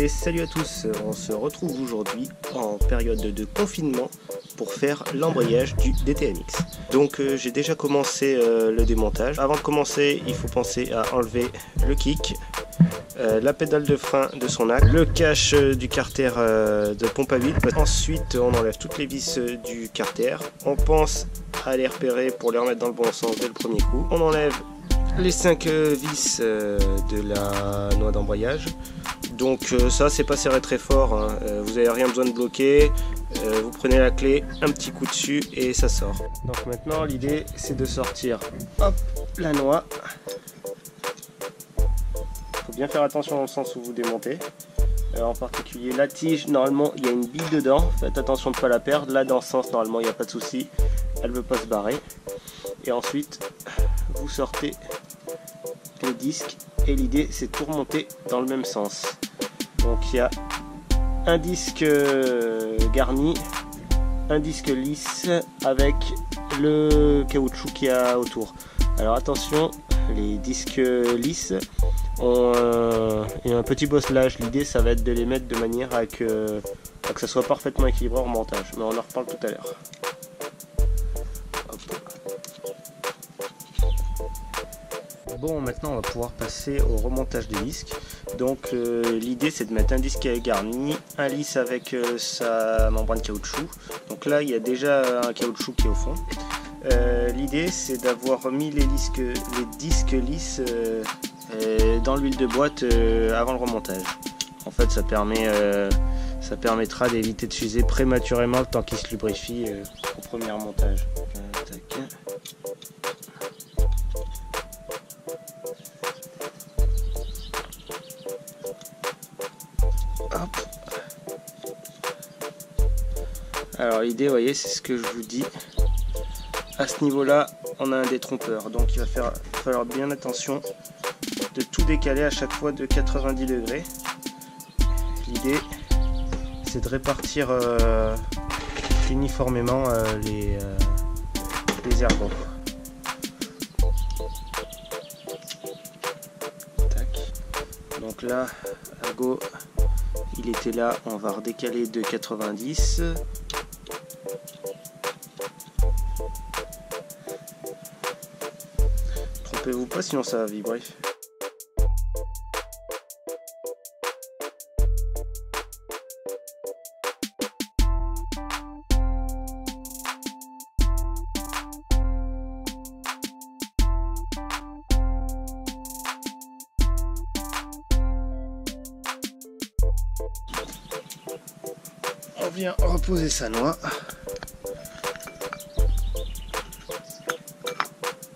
Et salut à tous, on se retrouve aujourd'hui en période de confinement pour faire l'embrayage du DTMX. Donc j'ai déjà commencé le démontage. Avant de commencer, il faut penser à enlever le kick, la pédale de frein de son axe, le cache du carter de pompe à vide. Ensuite on enlève toutes les vis du carter. On pense à les repérer pour les remettre dans le bon sens dès le premier coup. On enlève les 5 vis de la noix d'embrayage. Donc ça c'est pas serré très fort, hein. Vous n'avez rien besoin de bloquer, vous prenez la clé, un petit coup dessus et ça sort. Donc maintenant l'idée c'est de sortir hop, la noix. Il faut bien faire attention dans le sens où vous démontez. En particulier la tige, normalement il y a une bille dedans, faites attention de ne pas la perdre. Là dans le sens normalement il n'y a pas de souci, elle ne veut pas se barrer. Et ensuite vous sortez les disques et l'idée c'est de tout remonter dans le même sens. Donc il y a un disque garni, un disque lisse avec le caoutchouc qu'il y a autour. Alors attention, les disques lisses ont un petit bosselage. L'idée ça va être de les mettre de manière à que ça soit parfaitement équilibré au remontage. Mais on en reparle tout à l'heure. Bon, maintenant on va pouvoir passer au remontage des disques. Donc l'idée c'est de mettre un disque garni, un lisse avec sa membrane caoutchouc. Donc là il y a déjà un caoutchouc qui est au fond. L'idée c'est d'avoir mis les disques lisses dans l'huile de boîte avant le remontage. En fait ça permettra d'éviter de s'user prématurément le temps qu'il se lubrifie au premier remontage. Hop. Alors l'idée, vous voyez, c'est ce que je vous dis. À ce niveau-là, on a un détrompeur, donc il va falloir bien attention de tout décaler à chaque fois de 90 degrés. L'idée, c'est de répartir uniformément les ergots. Donc là, ergot, il était là, on va redécaler de 90. Trompez-vous pas, sinon ça va vibrer. On vient reposer sa noix.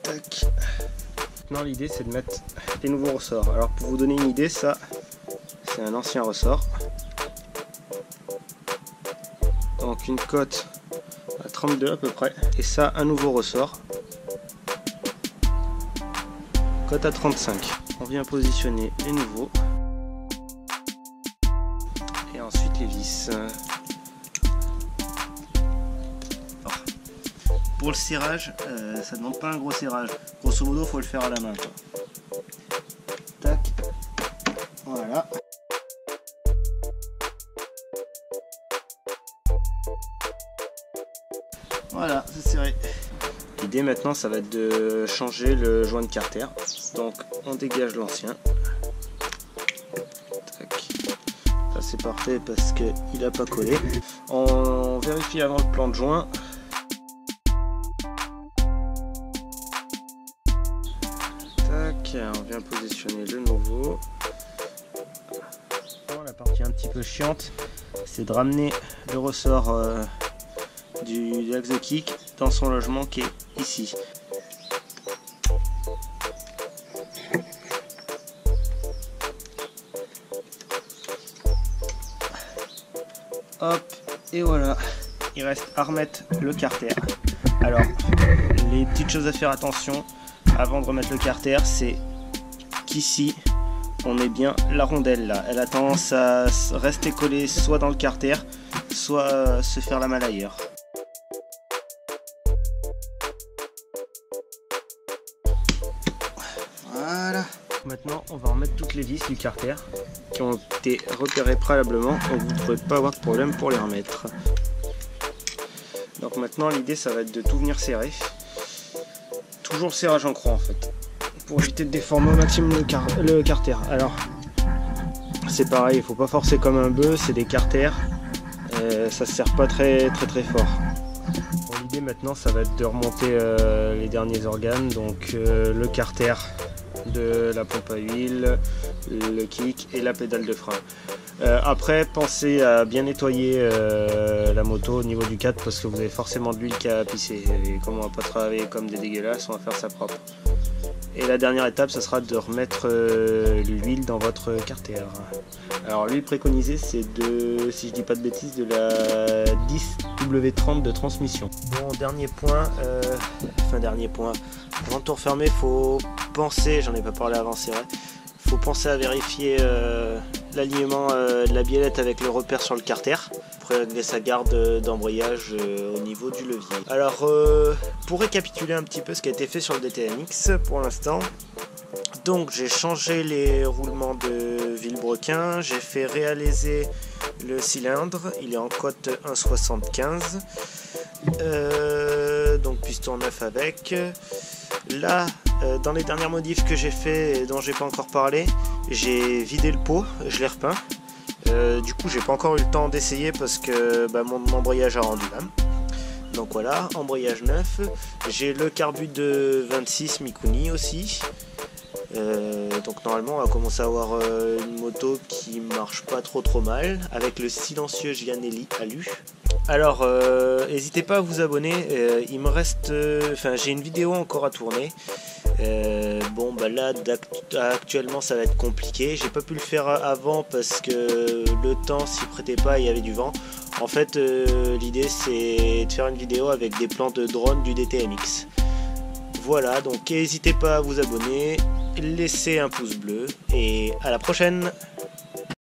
Tac. Maintenant l'idée c'est de mettre des nouveaux ressorts. Alors pour vous donner une idée, ça c'est un ancien ressort. Donc une cote à 32 à peu près. Et ça un nouveau ressort. Cote à 35. On vient positionner les nouveaux. Et ensuite les vis. Pour le serrage, ça ne demande pas un gros serrage. Grosso modo, il faut le faire à la main, quoi. Tac. Voilà. Voilà, c'est serré. L'idée maintenant, ça va être de changer le joint de carter. Donc, on dégage l'ancien. Tac. Ça, c'est parfait parce qu'il n'a pas collé. On vérifie avant le plan de joint. On vient positionner le nouveau. La partie un petit peu chiante, c'est de ramener le ressort du axe de kick dans son logement qui est ici. Hop, et voilà. Il reste à remettre le carter. Alors, les petites choses à faire attention avant de remettre le carter, c'est qu'ici on met bien la rondelle là. Elle a tendance à rester collée soit dans le carter, soit se faire la malle ailleurs. Voilà. Maintenant maintenant on va remettre toutes les vis du carter qui ont été repérées préalablement, donc vous ne devrez pas avoir de problème pour les remettre. Donc maintenant l'idée ça va être de tout venir serrer. Toujours le serrage en croix en fait, pour éviter de déformer au maximum le carter. Alors c'est pareil, il faut pas forcer comme un bœuf, c'est des carters, ça se serre pas très fort. Bon, l'idée maintenant ça va être de remonter les derniers organes, donc le carter de la pompe à huile, le kick et la pédale de frein. Après pensez à bien nettoyer la moto au niveau du cadre parce que vous avez forcément de l'huile qui a pissé et comme on va pas travailler comme des dégueulasses, on va faire ça propre. Et la dernière étape, ça sera de remettre l'huile dans votre carter. Alors l'huile préconisée, c'est de, si je dis pas de bêtises, de la 10W30 de transmission. Bon, dernier point, avant de tout refermer, faut penser, j'en ai pas parlé avant, c'est vrai, faut penser à vérifier l'alignement de la biellette avec le repère sur le carter pour régler sa garde d'embrayage au niveau du levier. Alors pour récapituler un petit peu ce qui a été fait sur le DTMX pour l'instant, donc j'ai changé les roulements de vilebrequin, j'ai fait réaliser le cylindre, il est en cote 1,75, donc piston neuf avec. Là, dans les dernières modifs que j'ai fait et dont j'ai pas encore parlé, j'ai vidé le pot, je l'ai repeint. Du coup, j'ai pas encore eu le temps d'essayer parce que mon embrayage a rendu l'âme. Donc voilà, embrayage neuf. J'ai le carbu de 26 Mikuni aussi. Donc normalement, on va commencer à avoir une moto qui marche pas trop mal avec le silencieux Gianelli Alu. Alors, n'hésitez pas à vous abonner. Il me reste, j'ai une vidéo encore à tourner. Là actuellement ça va être compliqué, j'ai pas pu le faire avant parce que le temps s'y prêtait pas, il y avait du vent. En fait l'idée c'est de faire une vidéo avec des plans de drone du DTMX. Voilà, donc n'hésitez pas à vous abonner, laissez un pouce bleu et à la prochaine.